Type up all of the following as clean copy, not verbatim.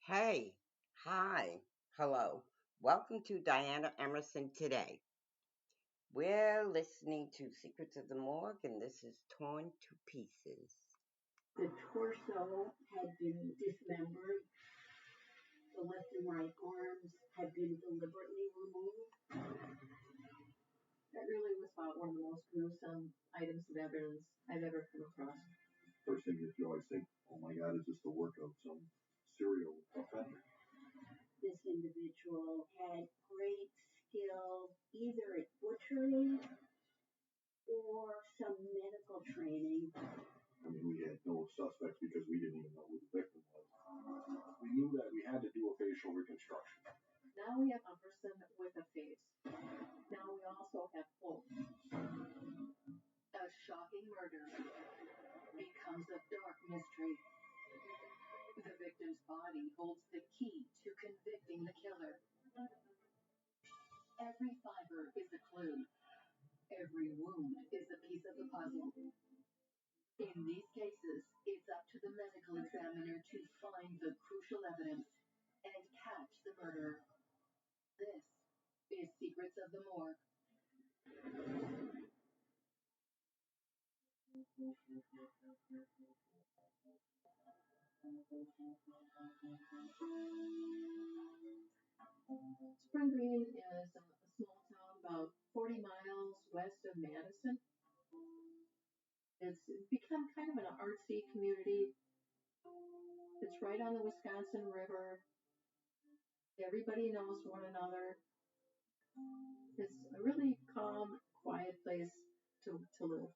Hey, hi, hello. Welcome to Diana Emerson today. We're listening to Secrets of the Morgue, and this is Torn to Pieces. The torso had been dismembered. The left and right arms had been deliberately removed. That really was about one of the most gruesome items of evidence I've ever come across. First thing that you always think, oh my God, is this the work of some serial offender? This individual had great skill either at butchery or some medical training. I mean, we had no suspects because we didn't even know who the victim was. We knew that we had to do a facial reconstruction. Now we have a person with a face. Now we also have hope. A shocking murder becomes a dark mystery. The victim's body holds the key to convicting the killer. Every fiber is a clue. Every wound is a piece of the puzzle. In these cases, it's up to the medical examiner to find the crucial evidence and catch the murderer. This is Secrets of the Morgue. Spring Green is a small town about 40 miles west of Madison. It's become kind of an artsy community. It's right on the Wisconsin River. Everybody knows one another. It's a really calm, quiet place to live.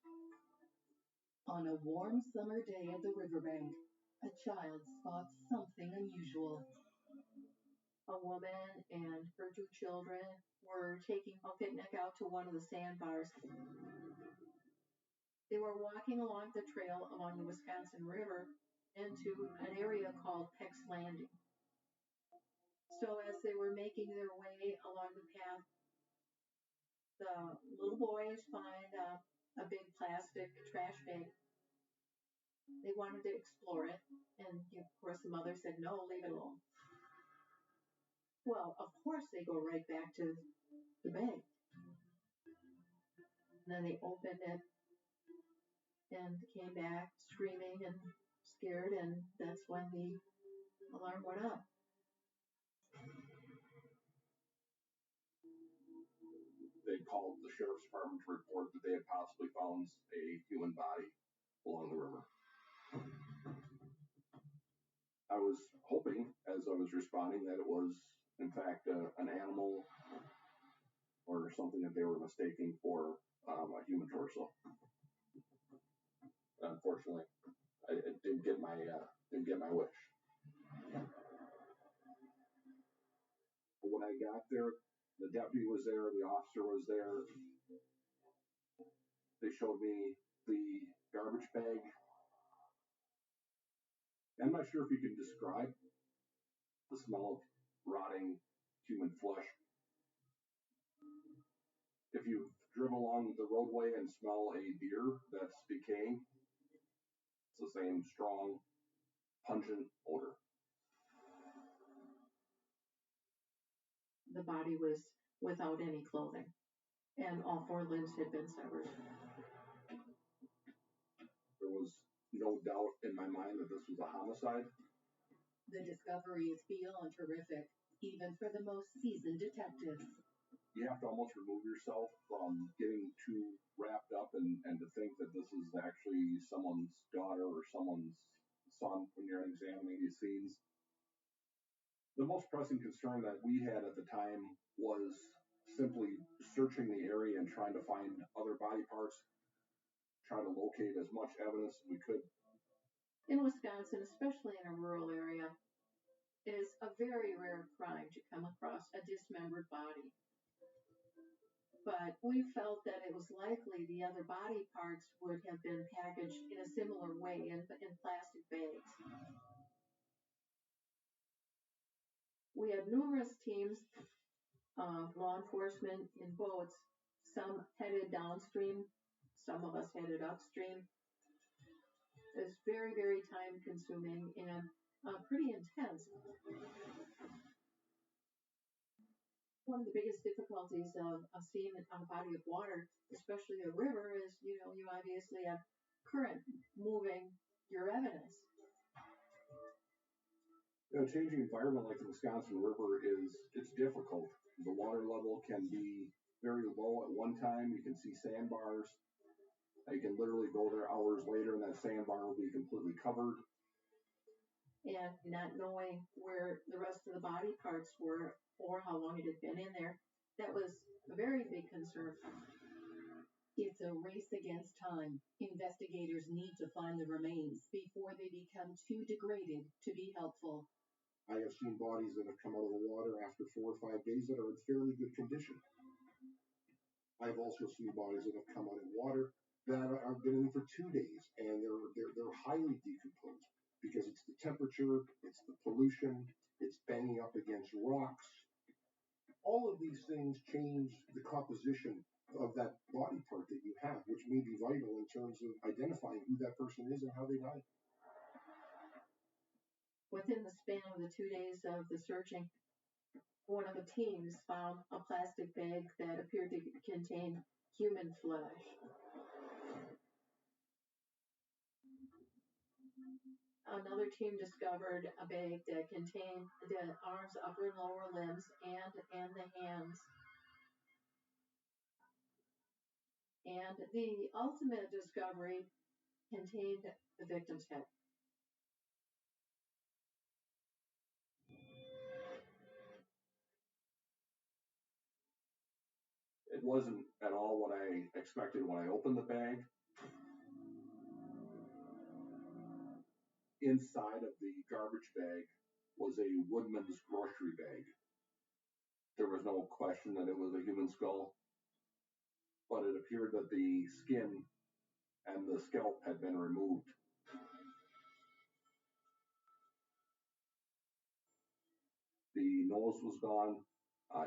On a warm summer day at the riverbank, a child spots something unusual. A woman and her two children were taking a picnic out to one of the sandbars. They were walking along the trail along the Wisconsin River into an area called Peck's Landing. So as they were making their way along the path, the little boys find a big plastic trash bag. They wanted to explore it, and of course the mother said, no, leave it alone. Well, of course they go right back to the bag. And then they opened it and came back screaming and scared, and that's when the alarm went up. They called the sheriff's department to report that they had possibly found a human body along the river. I was hoping, as I was responding, that it was, in fact, an animal or something that they were mistaking for a human torso. Unfortunately, I didn't get my wish. But when I got there, the deputy was there, the officer was there. They showed me the garbage bag. I'm not sure if you can describe the smell of rotting human flesh. If you've driven along the roadway and smell a deer that's decaying, it's the same strong, pungent odor. The body was without any clothing, and all four limbs had been severed. There was no doubt in my mind that this was a homicide. The discovery is beyond horrific, even for the most seasoned detectives. You have to almost remove yourself from getting too wrapped up and to think that this is actually someone's daughter or someone's son when you're examining these scenes. The most pressing concern that we had at the time was simply searching the area and trying to find other body parts, trying to locate as much evidence as we could. In Wisconsin, especially in a rural area, it is a very rare crime to come across a dismembered body. But we felt that it was likely the other body parts would have been packaged in a similar way in plastic bags. We had numerous teams of law enforcement in boats. Some headed downstream, some of us headed upstream. It was very, very time consuming, and pretty intense. One of the biggest difficulties of seeing it on a body of water, especially a river, is you obviously have current moving your evidence. Changing environment like the Wisconsin River it's difficult. The water level can be very low at one time. You can see sandbars. You can literally go there hours later and that sandbar will be completely covered. And not knowing where the rest of the body parts were or how long it had been in there, that was a very big concern. It's a race against time. Investigators need to find the remains before they become too degraded to be helpful. I have seen bodies that have come out of the water after 4 or 5 days that are in fairly good condition. I've also seen bodies that have come out of water that have been in for 2 days and they're highly decomposed because it's the temperature, it's the pollution, it's banging up against rocks. All of these things change the composition of that body part that you have, which may be vital in terms of identifying who that person is and how they died. Within the span of the 2 days of the searching, one of the teams found a plastic bag that appeared to contain human flesh. Another team discovered a bag that contained the arms, upper and lower limbs, and the hands. And the ultimate discovery contained the victim's head. It wasn't at all what I expected when I opened the bag. Inside of the garbage bag was a Woodman's grocery bag. There was no question that it was a human skull, but it appeared that the skin and the scalp had been removed. The nose was gone,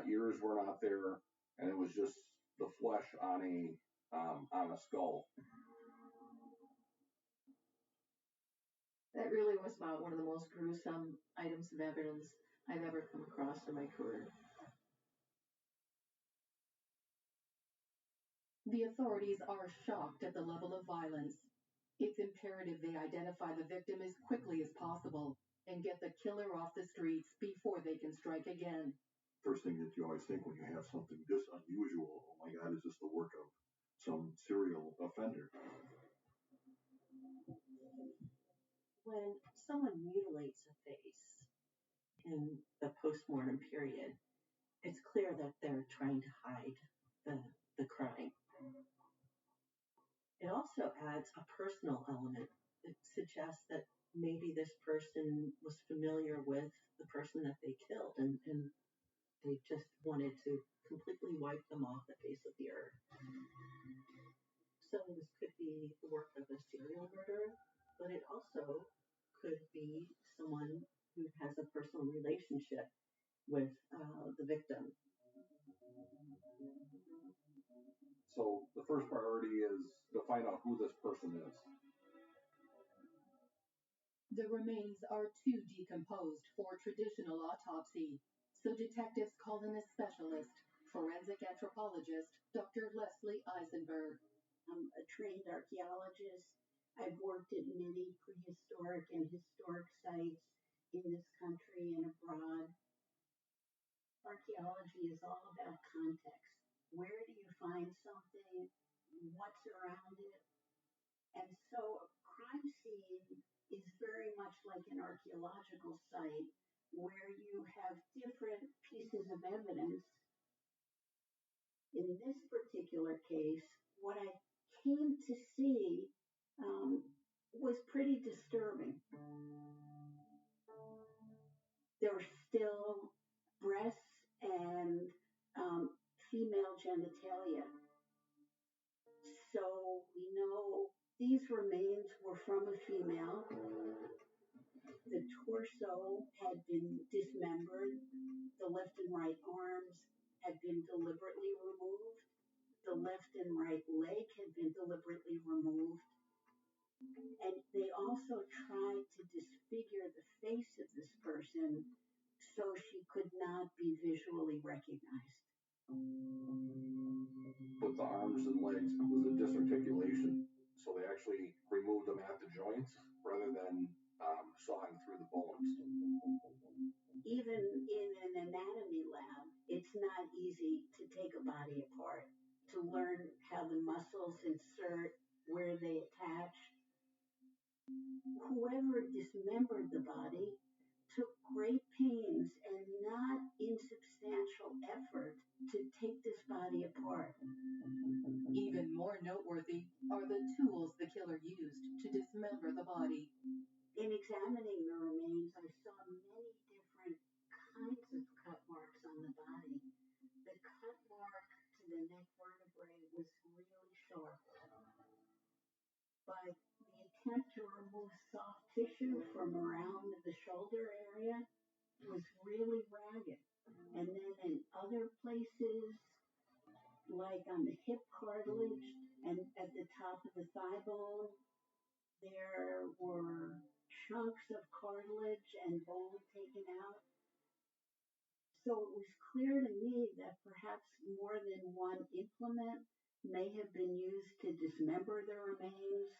ears were not there, and it was just the flesh on a skull. That really was about one of the most gruesome items of evidence I've ever come across in my career. The authorities are shocked at the level of violence. It's imperative they identify the victim as quickly as possible and get the killer off the streets before they can strike again. First thing that you always think when you have something this unusual, oh my God, is this the work of some serial offender? When someone mutilates a face in the postmortem period, it's clear that they're trying to hide the crime. It also adds a personal element. It suggests that maybe this person was familiar with the person that they killed and they just wanted to completely wipe them off the face of the earth. So this could be the work of a serial murderer, but it also could be someone who has a personal relationship with the victim. So the first priority is to find out who this person is. The remains are too decomposed for traditional autopsy, so detectives call in a specialist, forensic anthropologist Dr. Leslie Eisenberg. I'm a trained archaeologist. I've worked at many prehistoric and historic sites in this country and abroad. Archaeology is all about context. Where do you find something? What's around it? And so a crime scene is very much like an archaeological site where you have different pieces of evidence. In this particular case, what I came to see was pretty disturbing. There were still breasts and female genitalia. So we know these remains were from a female. The torso had been dismembered. The left and right arms had been deliberately removed. The left and right leg had been deliberately removed. And they also tried to disfigure the face of this person so she could not be visually recognized. With the arms and legs, it was a disarticulation. So they actually removed them at the joints rather than sawing through the bones. Even in an anatomy lab, it's not easy to take a body apart, to learn how the muscles insert, where they attach. Whoever dismembered the body took great pains and not insubstantial effort to take this body apart. Even more noteworthy are the tools the killer used to dismember the body. In examining the remains, I saw many different kinds of cut marks on the body. The cut mark to the neck vertebrae was really sharp. But the attempt to remove soft tissue from around the shoulder area was really ragged. And then in other places, like on the hip cartilage and at the top of the thigh bone, there were chunks of cartilage and bone taken out. So it was clear to me that perhaps more than one implement may have been used to dismember the remains.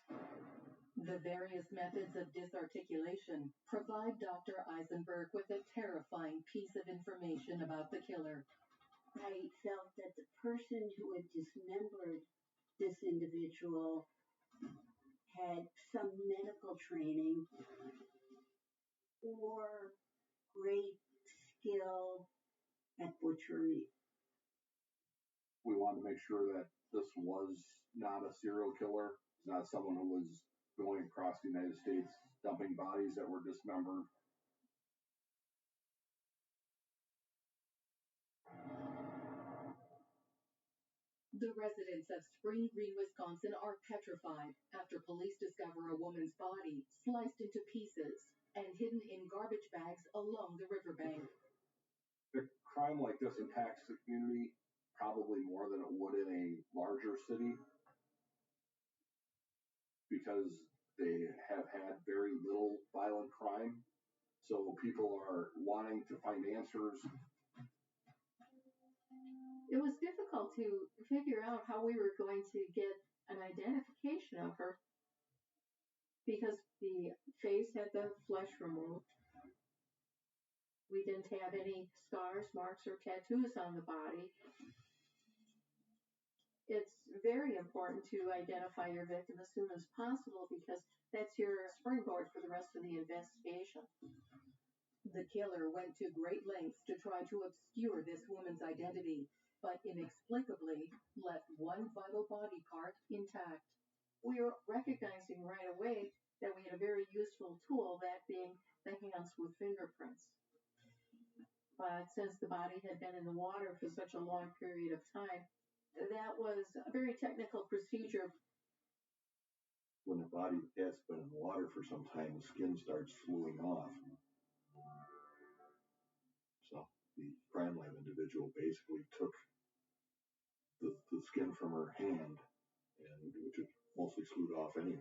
The various methods of disarticulation provide Dr. Eisenberg with a terrifying piece of information about the killer. I felt that the person who had dismembered this individual had some medical training or great skill at butchery. We wanted to make sure that this was not a serial killer. It's not someone who was going across the United States dumping bodies that were dismembered. The residents of Spring Green, Wisconsin are petrified after police discover a woman's body sliced into pieces and hidden in garbage bags along the riverbank. A crime like this impacts the community probably more than it would in a larger city because they have had very little violent crime. So people are wanting to find answers. It was difficult to figure out how we were going to get an identification of her because the face had the flesh removed. We didn't have any scars, marks, or tattoos on the body. It's very important to identify your victim as soon as possible because that's your springboard for the rest of the investigation. The killer went to great lengths to try to obscure this woman's identity, but inexplicably left one vital body part intact. We were recognizing right away that we had a very useful tool, that being the hands with fingerprints. But since the body had been in the water for such a long period of time, that was a very technical procedure. When the body has been in the water for some time, the skin starts fluing off. So the crime lab individual basically took the skin from her hand, and which is mostly slued off anyway,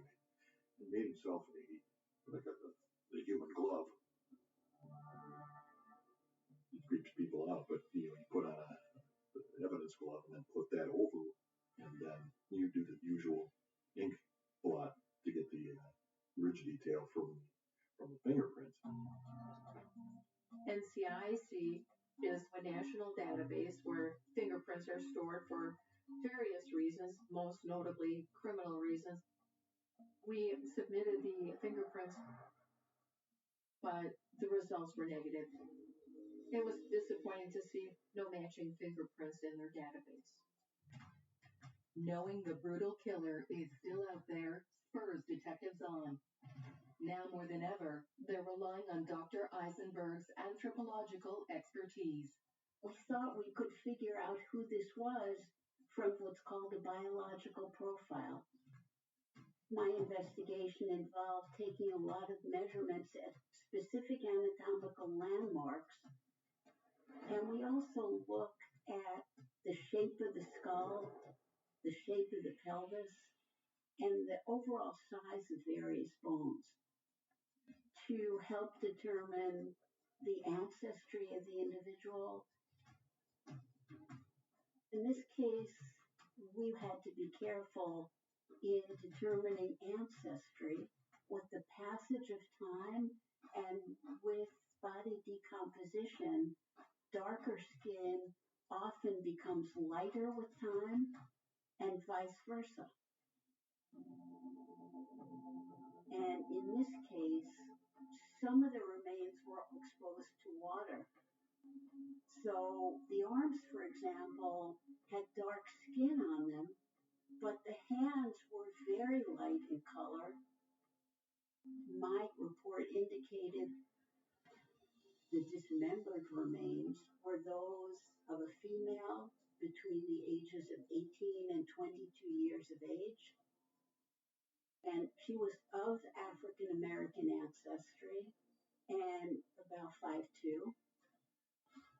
and made himself a human glove. He creeps people out, but you put on an evidence glove and then put that over, and then you do the usual ink blot to get the ridge detail from the fingerprints. NCIC is a national database where fingerprints are stored for various reasons, most notably criminal reasons. We submitted the fingerprints, but the results were negative. It was disappointing to see no matching fingerprints in their database. Knowing the brutal killer is still out there spurs detectives on. Now more than ever, they're relying on Dr. Eisenberg's anthropological expertise. We thought we could figure out who this was from what's called a biological profile. My investigation involved taking a lot of measurements at specific anatomical landmarks, and we also look at the shape of the skull, the shape of the pelvis, and the overall size of various bones to help determine the ancestry of the individual. In this case, we had to be careful in determining ancestry with the passage of time and with body decomposition. Darker skin often becomes lighter with time and vice versa. And in this case, some of the remains were exposed to water. So the arms, for example, had dark skin on them, but the hands were very light in color. My report indicated the dismembered remains were those of a female between the ages of 18 and 22 years of age. And she was of African American ancestry and about 5'2".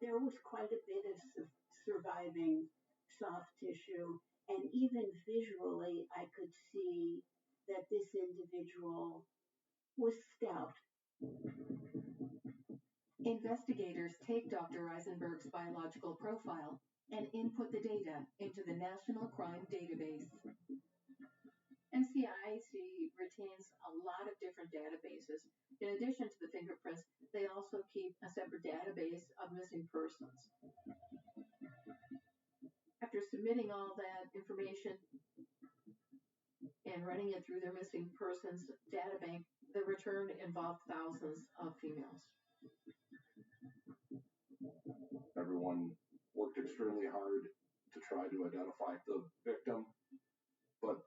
There was quite a bit of surviving soft tissue, and even visually, I could see that this individual was stout. Investigators take Dr. Eisenberg's biological profile and input the data into the National Crime Database. NCIC retains a lot of different databases. In addition to the fingerprints, they also keep a separate database of missing persons. After submitting all that information and running it through their missing persons databank, the return involved thousands of females. Everyone worked extremely hard to try to identify the victim, but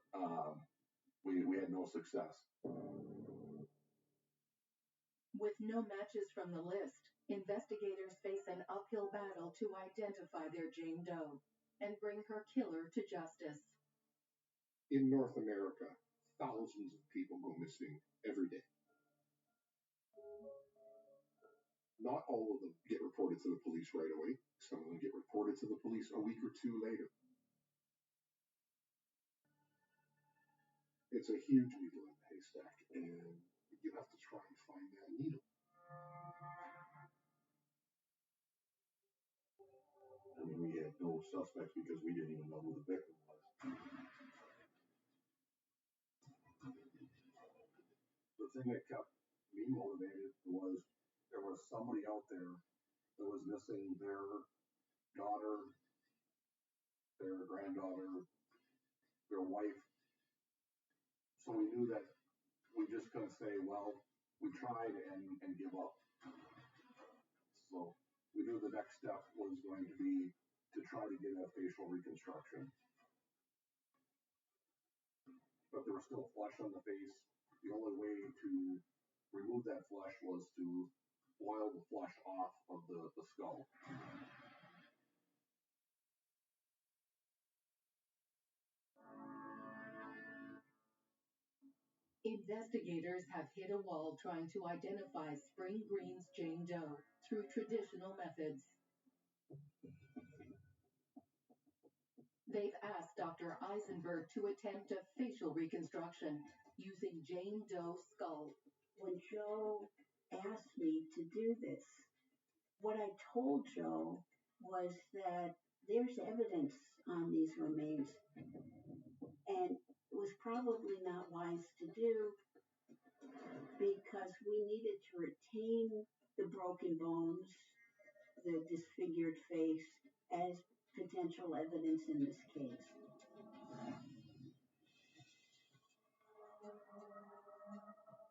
we had no success. With no matches from the list, investigators face an uphill battle to identify their Jane Doe and bring her killer to justice. In North America, thousands of people go missing every day. Not all of them get reported to the police right away. Some of them get reported to the police a week or two later. It's a huge needle in the haystack, and you have to try and find that needle. I mean, we had no suspects because we didn't even know who the victim was. The thing that kept me motivated was there was somebody out there that was missing their daughter, their granddaughter, their wife. So we knew that we just couldn't say, well, we tried and give up. So we knew the next step was going to be to try to get a facial reconstruction. But there was still flesh on the face. The only way to remove that flesh was to boil the flesh off of the skull. Investigators have hit a wall trying to identify Spring Green's Jane Doe through traditional methods. They've asked Dr. Eisenberg to attempt a facial reconstruction using Jane Doe's skull. When Joe asked me to do this, what I told Joe was that there's evidence on these remains, and it was probably not wise to do because we needed to retain the broken bones, the disfigured face, as potential evidence in this case.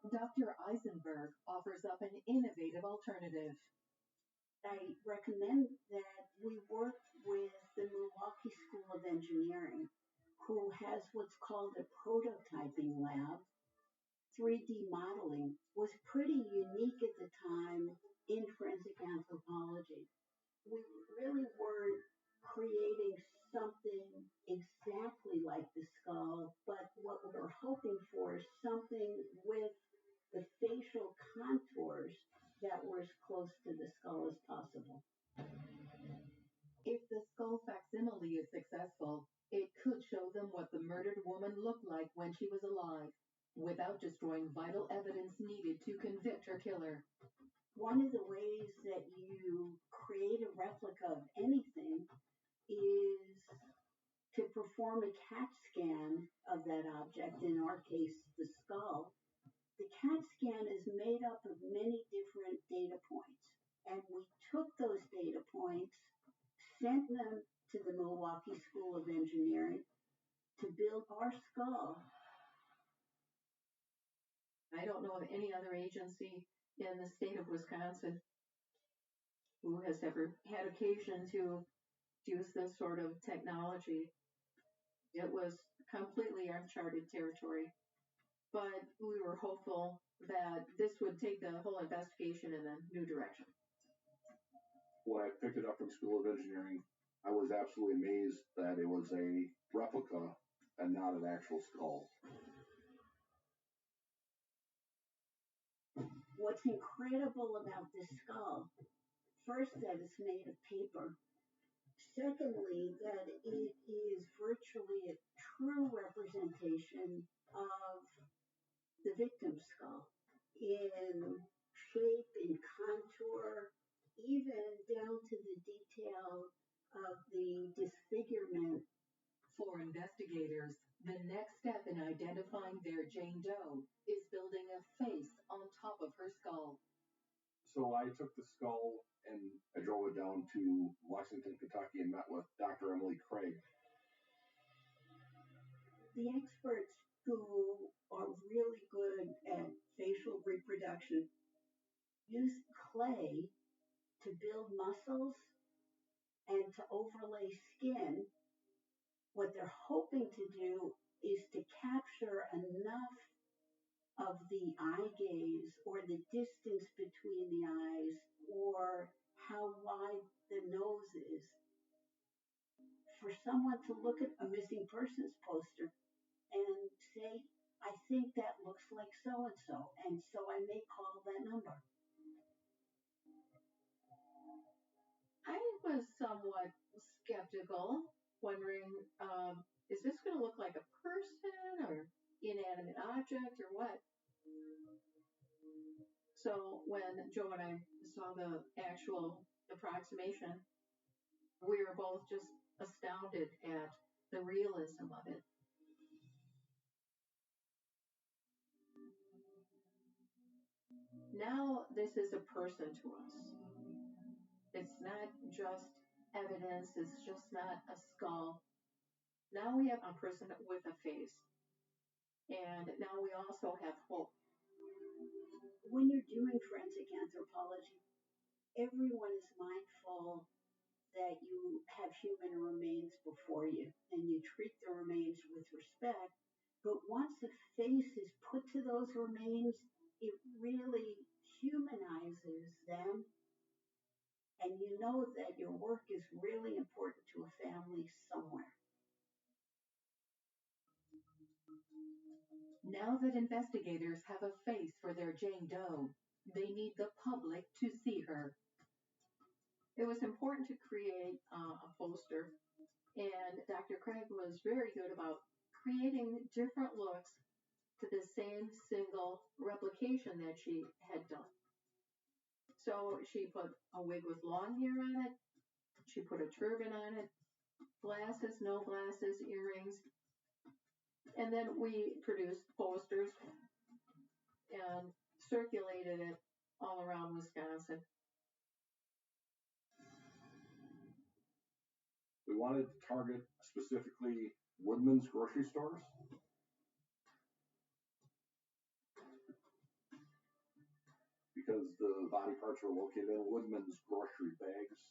Dr. Eisenberg offers up an innovative alternative. I recommend that we work with the Milwaukee School of Engineering, who has what's called a prototyping lab. 3D modeling was pretty unique at the time in forensic anthropology. We really weren't creating something exactly like the skull, but what we were hoping for is something with the facial contours that were as close to the skull as possible. If the skull facsimile is successful, it could show them what the murdered woman looked like when she was alive, without destroying vital evidence needed to convict her killer. One of the ways that you create a replica of anything is to perform a CAT scan of that object, in our case, the skull. The CAT scan is made up of many different data points, and we took those data points, sent them to the Milwaukee School of Engineering to build our skull. I don't know of any other agency in the state of Wisconsin who has ever had occasion to use this sort of technology. It was completely uncharted territory, but we were hopeful that this would take the whole investigation in a new direction. When I picked it up from School of Engineering, I was absolutely amazed that it was a replica and not an actual skull. What's incredible about this skull, first, that it's made of paper. Secondly, that it is virtually a true representation of the victim's skull in shape, in contour, even down to the detail of the disfigurement. For investigators, the next step in identifying their Jane Doe is building a face on top of her skull. So I took the skull and I drove it down to Lexington, Kentucky, and met with Dr. Emily Craig. The experts who are really good at facial reproduction use clay to build muscles and to overlay skin. What they're hoping to do is to capture enough of the eye gaze or the distance between the eyes or how wide the nose is for someone to look at a missing persons poster and say, I think that looks like so-and-so, and so I may call that number. I was somewhat skeptical, wondering, is this going to look like a person or inanimate object or what? So when Joe and I saw the actual approximation, we were both just astounded at the realism of it. Now this is a person to us. It's not just evidence, it's just not a skull. Now we have a person with a face. And now we also have hope. When you're doing forensic anthropology, everyone is mindful that you have human remains before you and you treat the remains with respect. But once a face is put to those remains, it really humanizes them. And you know that your work is really important to a family somewhere. Now that investigators have a face for their Jane Doe, they need the public to see her. It was important to create a poster, and Dr. Craig was very good about creating different looks to the same single replication that she had done. So she put a wig with long hair on it, she put a turban on it, glasses, no glasses, earrings, and then we produced posters and circulated it all around Wisconsin. We wanted to target specifically Woodman's grocery stores. Because the body parts were located in Woodman's grocery bags.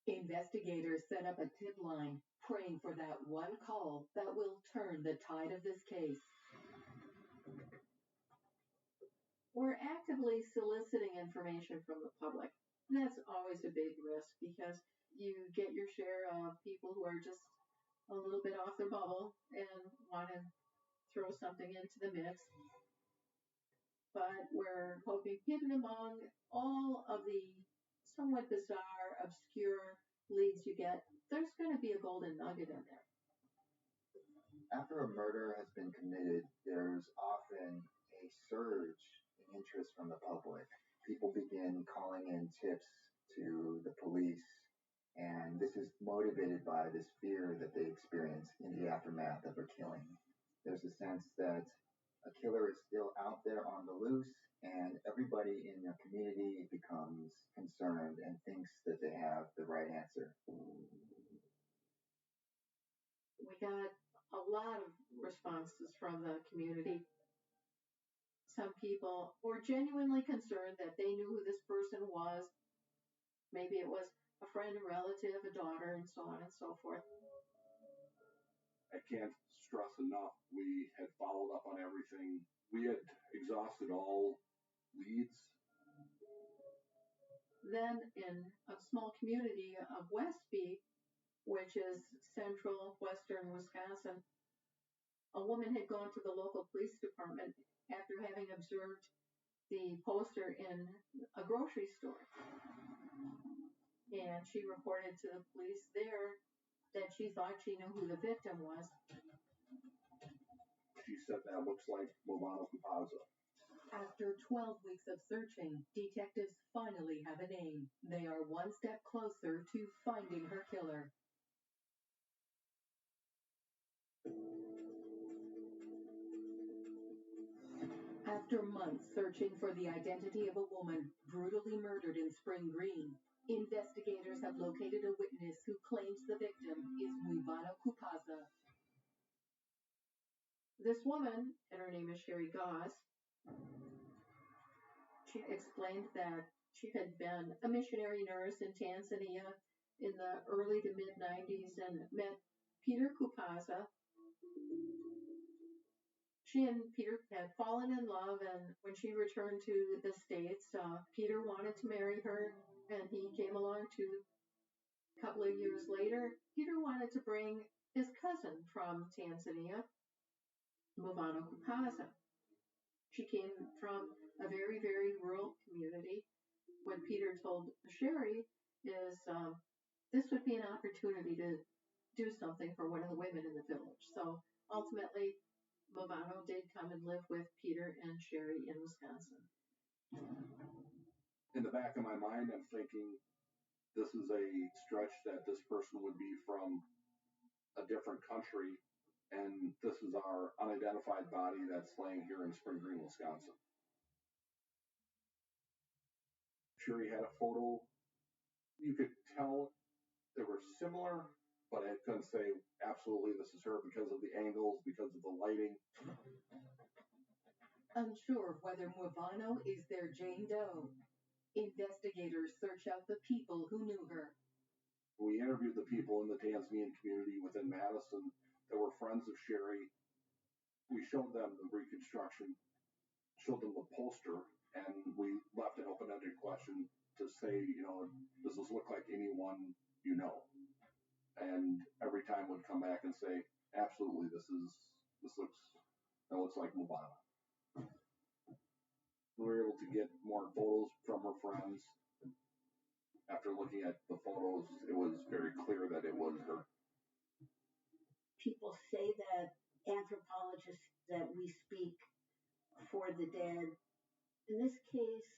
Investigators set up a tip line, praying for that one call that will turn the tide of this case. We're actively soliciting information from the public. And that's always a big risk because you get your share of people who are just a little bit off their bubble and want to throw something into the mix. But we're hoping hidden among all of the somewhat bizarre, obscure leads you get, there's going to be a golden nugget in there. After a murder has been committed, there's often a surge in interest from the public. People begin calling in tips to the police, and this is motivated by this fear that they experience in the aftermath of a killing. There's a sense that a killer is still out there on the loose, and everybody in the community becomes concerned and thinks that they have the right answer. We got a lot of responses from the community. Some people were genuinely concerned that they knew who this person was. Maybe it was a friend, a relative, a daughter, and so on and so forth. I can't stress enough, we had followed up on everything. We had exhausted all leads. Then in a small community of Westby, which is central western Wisconsin, a woman had gone to the local police department after having observed the poster in a grocery store. And she reported to the police there that she thought she knew who the victim was. She said that looks like Movano Kupaza. After 12 weeks of searching, detectives finally have a name. They are one step closer to finding her killer. After months searching for the identity of a woman brutally murdered in Spring Green, investigators have located a witness who claims the victim is Movano Kupaza. This woman, and her name is Sherry Goss, she explained that she had been a missionary nurse in Tanzania in the early to mid-90s and met Peter Kupaza. She and Peter had fallen in love, and when she returned to the States, Peter wanted to marry her, and he came along too. A couple of years later, Peter wanted to bring his cousin from Tanzania, Movano Kupaza. She came from a very, very rural community. What Peter told Sherry is this would be an opportunity to do something for one of the women in the village. So ultimately, Movano did come and live with Peter and Sherry in Wisconsin. In the back of my mind, I'm thinking this is a stretch that this person would be from a different country, and this is our unidentified body that's laying here in Spring Green, Wisconsin. Sherry had a photo. You could tell they were similar, but I couldn't say absolutely this is her because of the angles, because of the lighting. Unsure of whether Movano is their Jane Doe, investigators search out the people who knew her. We interviewed the people in the Tanzanian community within Madison that were friends of Sherry. We showed them the reconstruction, showed them the poster, and we left an open-ended question to say, does this look like anyone you know? And every time would come back and say, absolutely, that looks like Movano. We were able to get more photos from her friends. After looking at the photos, it was very clear that it was her. People say that anthropologists that we speak for the dead. In this case,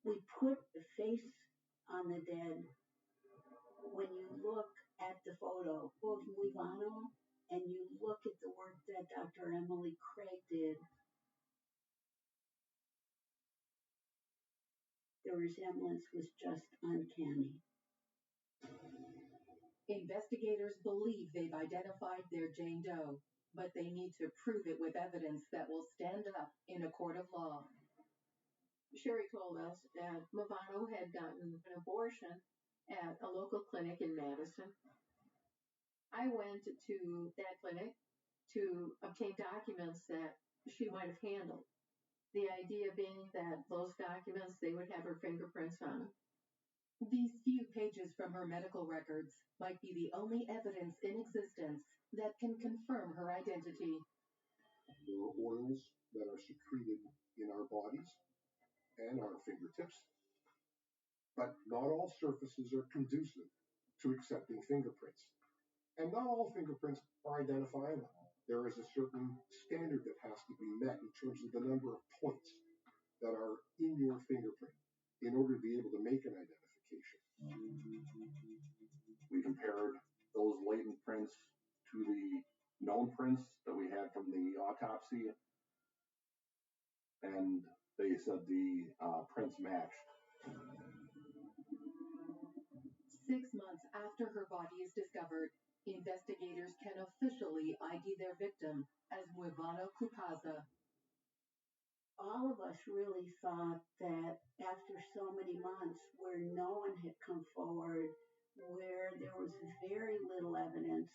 we put the face on the dead. When you look at the photo of Movano and you look at the work that Dr. Emily Craig did, the resemblance was just uncanny. Investigators believe they've identified their Jane Doe, but they need to prove it with evidence that will stand up in a court of law. Sherry told us that Movano had gotten an abortion at a local clinic in Madison. I went to that clinic to obtain documents that she might have handled. The idea being that those documents, they would have her fingerprints on them. These few pages from her medical records might be the only evidence in existence that can confirm her identity. There are oils that are secreted in our bodies and our fingertips But not all surfaces are conducive to accepting fingerprints. And not all fingerprints are identifiable. There is a certain standard that has to be met in terms of the number of points that are in your fingerprint in order to be able to make an identification. We compared those latent prints to the known prints that we had from the autopsy, and they said the prints matched. 6 months after her body is discovered, investigators can officially ID their victim as Mwivano Kupaza. All of us really thought that after so many months where no one had come forward, where there was very little evidence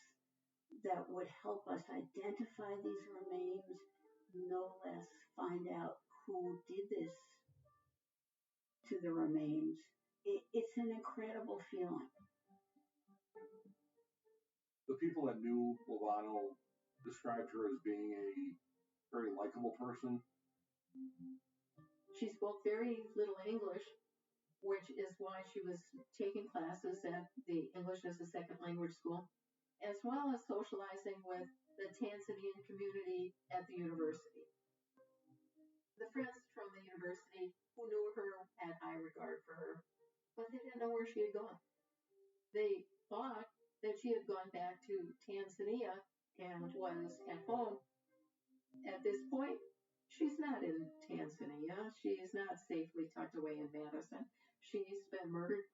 that would help us identify these remains, no less find out who did this to the remains. It's an incredible feeling. The people that knew Mwivano described her as being a very likable person. She spoke very little English, which is why she was taking classes at the English as a second language school, as well as socializing with the Tanzanian community at the university. The friends from the university who knew her had high regard for her, but they didn't know where she had gone. They thought that she had gone back to Tanzania and was at home. At this point, she's not in Tanzania. She's not safely tucked away in Madison. She's been murdered,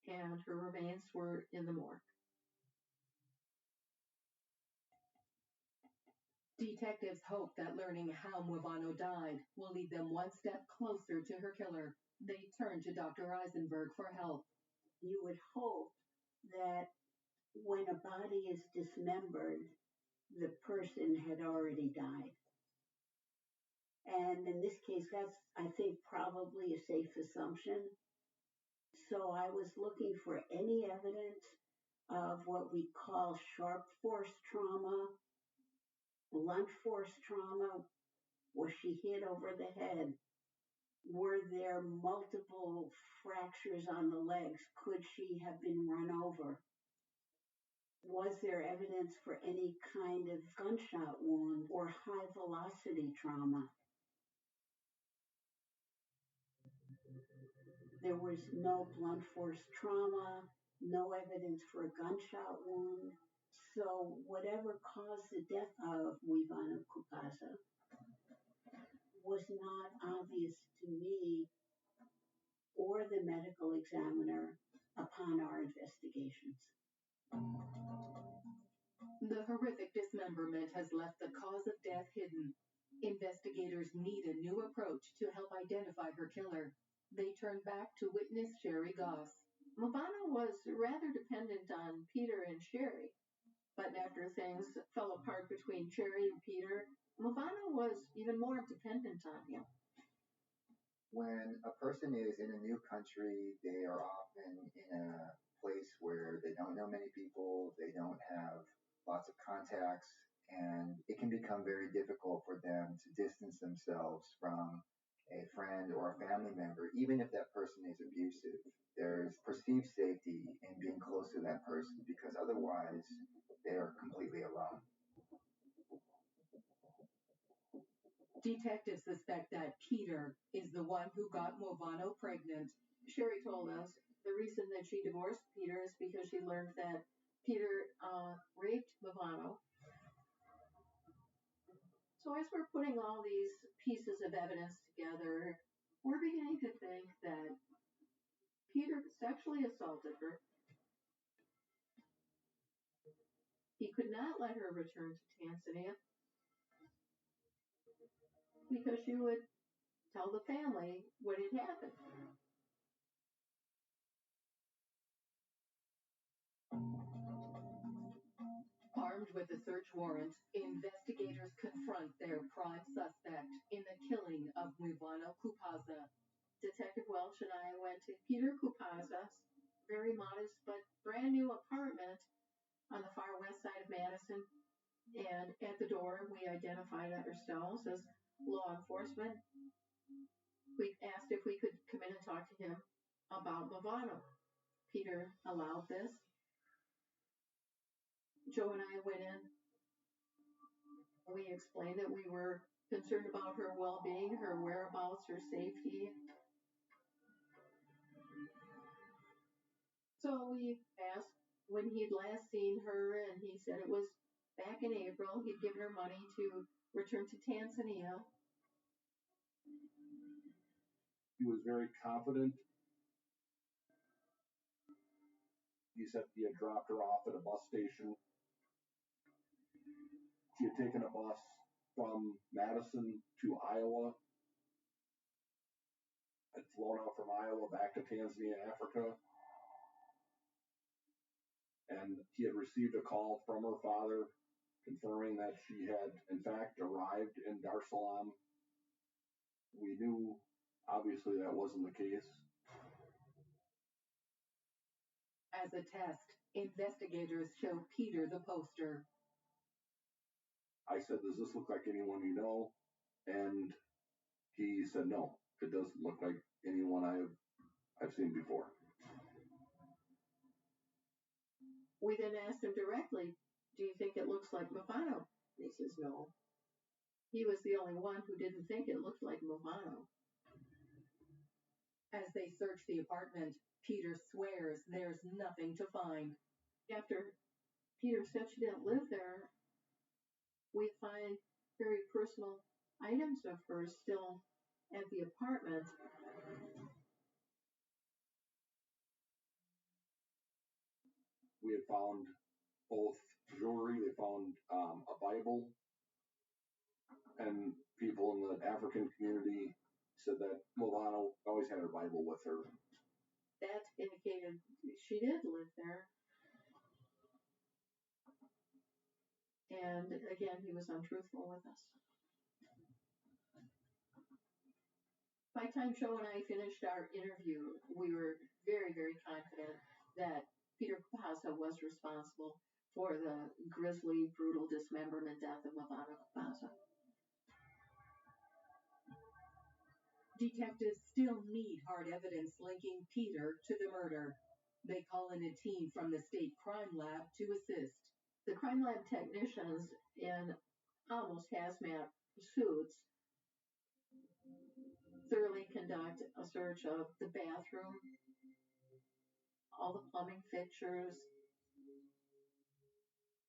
and her remains were in the morgue. Detectives hope that learning how Mwivano died will lead them one step closer to her killer. They turn to Dr. Eisenberg for help. You would hope that when a body is dismembered, the person had already died. And in this case, that's, I think, probably a safe assumption. So I was looking for any evidence of what we call sharp force trauma, blunt force trauma. Was she hit over the head? Were there multiple fractures on the legs? Could she have been run over? Was there evidence for any kind of gunshot wound or high velocity trauma? There was no blunt force trauma, no evidence for a gunshot wound. So whatever caused the death of Mwivano Kupaza was not obvious to me or the medical examiner upon our investigations. The horrific dismemberment has left the cause of death hidden. Investigators need a new approach to help identify her killer. They turn back to witness Sherry Goss. Mwivano was rather dependent on Peter and Sherry, but after things fell apart between Sherry and Peter, Mwivano was even more dependent on him. When a person is in a new country, they are often in a place where they don't know many people, they don't have lots of contacts, and it can become very difficult for them to distance themselves from a friend or a family member, even if that person is abusive. There's perceived safety in being close to that person because otherwise they are completely alone. Detectives suspect that Peter is the one who got Mwivano pregnant. Sherry told us the reason that she divorced Peter is because she learned that Peter raped Mwivano. So as we're putting all these pieces of evidence together, we're beginning to think that Peter sexually assaulted her. He could not let her return to Tanzania because she would tell the family what had happened. Armed with a search warrant, investigators confront their prime suspect in the killing of Mwivano Kupaza. Detective Welch and I went to Peter Kupaza's very modest but brand new apartment on the far west side of Madison. And at the door, we identified ourselves as law enforcement. We asked if we could come in and talk to him. about Movano. Peter allowed this. Joe and I went in. We explained that we were concerned about her well-being, her whereabouts, her safety. So we asked when he'd last seen her, and he said it was back in April. He'd given her money to return to Tanzania. He was very confident. He said he had dropped her off at a bus station. She had taken a bus from Madison to Iowa, had flown out from Iowa back to Tanzania, Africa, and he had received a call from her father confirming that she had, in fact, arrived in Dar es Salaam. We knew, obviously, that wasn't the case. As a test, investigators show Peter the poster. I said, "Does this look like anyone you know?" And he said, "No, it doesn't look like anyone I've seen before." We then asked him directly, do you think it looks like Movano? He says no. He was the only one who didn't think it looked like Movano. As they search the apartment, Peter swears there's nothing to find. After Peter said she didn't live there, we find very personal items of hers still at the apartment. We had found both jewelry, they found a Bible, and people in the African community said that Movano always had her Bible with her. That indicated she did live there. And again, he was untruthful with us. By the time Joe and I finished our interview, we were very, very confident that Peter Capasso was responsible for the grisly, brutal dismemberment death of Movano Capasso. Detectives still need hard evidence linking Peter to the murder. They call in a team from the state crime lab to assist. The crime lab technicians in almost hazmat suits thoroughly conduct a search of the bathroom, all the plumbing fixtures,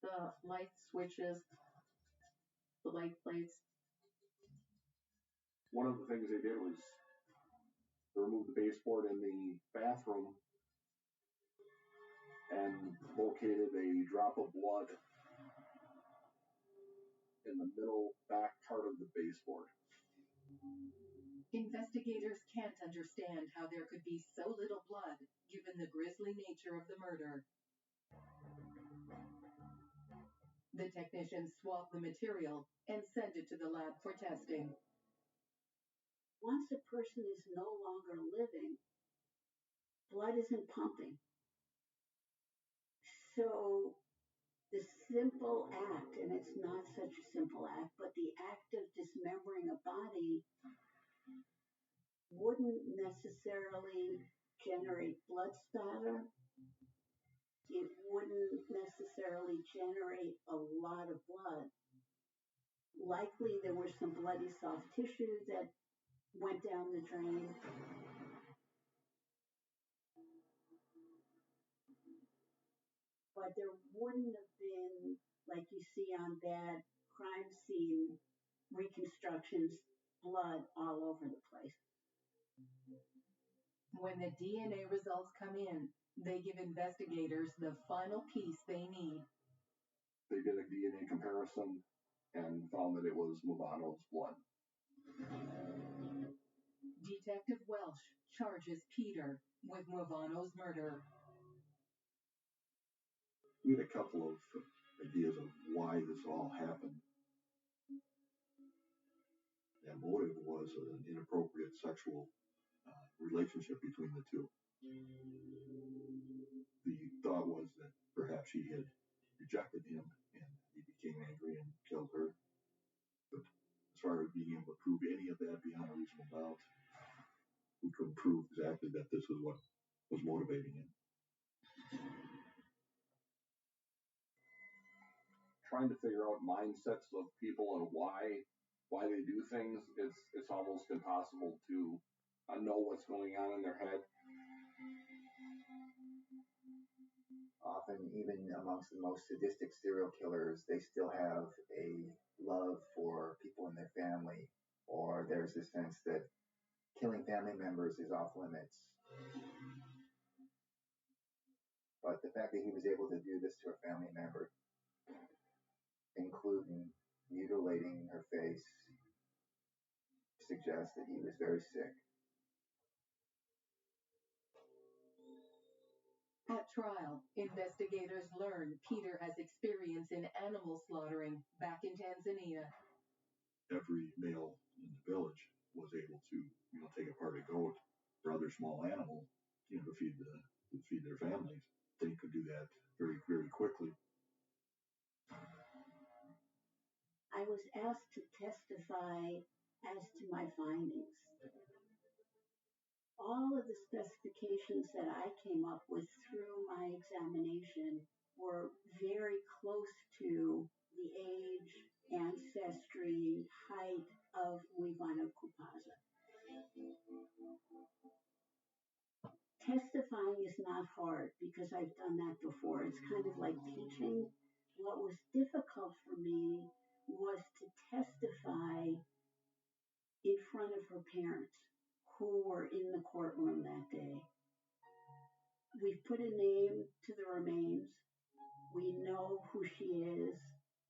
the light switches, the light plates. One of the things they did was remove the baseboard in the bathroom and located a drop of blood in the middle back part of the baseboard. Investigators can't understand how there could be so little blood given the grisly nature of the murder. The technicians swab the material and send it to the lab for testing. Once a person is no longer living, blood isn't pumping. So the simple act, and it's not such a simple act, but the act of dismembering a body wouldn't necessarily generate blood spatter. It wouldn't necessarily generate a lot of blood. Likely there was some bloody soft tissue that went down the drain. But there wouldn't have been, like you see on bad crime scene reconstructions, blood all over the place. When the DNA results come in, they give investigators the final piece they need. They did a DNA comparison and found that it was Movano's blood. Detective Welsh charges Peter with Movano's murder. We had a couple of ideas of why this all happened. The motive was an inappropriate sexual relationship between the two. The thought was that perhaps she had rejected him and he became angry and killed her. But as far as being able to prove any of that beyond a reasonable doubt, we couldn't prove exactly that this is what was motivating him. Trying to figure out mindsets of people and why they do things, it's almost impossible to know what's going on in their head. Often, even amongst the most sadistic serial killers, they still have a love for people in their family, or there's a sense that killing family members is off limits. But the fact that he was able to do this to a family member, including mutilating her face, suggests that he was very sick. At trial, investigators learn Peter has experience in animal slaughtering back in Tanzania. Every male in the village was able to, take apart a goat or other small animal, to feed their families. They could do that very, very quickly. I was asked to testify as to my findings. All of the specifications that I came up with through my examination were very close to the age, ancestry, height of Muivana Kupaza. Testifying is not hard because I've done that before. It's kind of like teaching. What was difficult for me was to testify in front of her parents who were in the courtroom that day. We've put a name to the remains. We know who she is.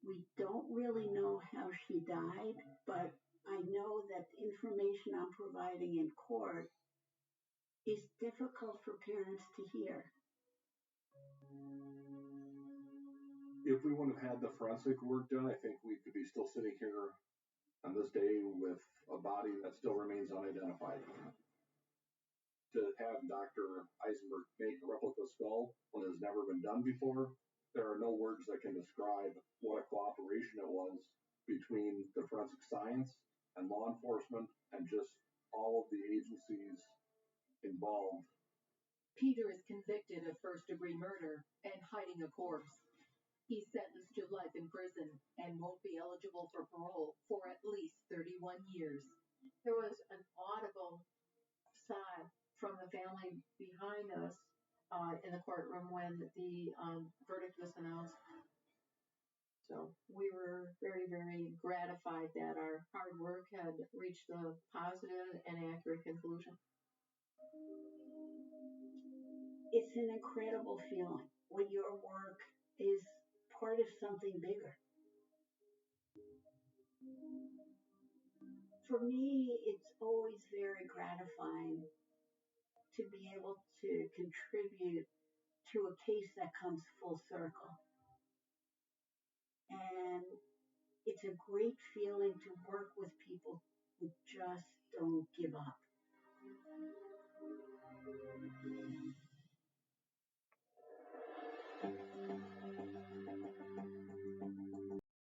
We don't really know how she died, but I know that the information I'm providing in court is difficult for parents to hear. If we wouldn't have had the forensic work done, I think we could be still sitting here on this day with a body that still remains unidentified. To have Dr. Eisenberg make a replica skull when it has never been done before, there are no words that can describe what a cooperation it was between the forensic science and law enforcement and just all of the agencies involved. Peter is convicted of first-degree murder and hiding a corpse. He's sentenced to life in prison and won't be eligible for parole for at least 31 years. There was an audible sigh from the family behind us in the courtroom when the verdict was announced. So we were very, very gratified that our hard work had reached a positive and accurate conclusion. It's an incredible feeling when your work is part of something bigger. For me, it's always very gratifying to be able to contribute to a case that comes full circle. And it's a great feeling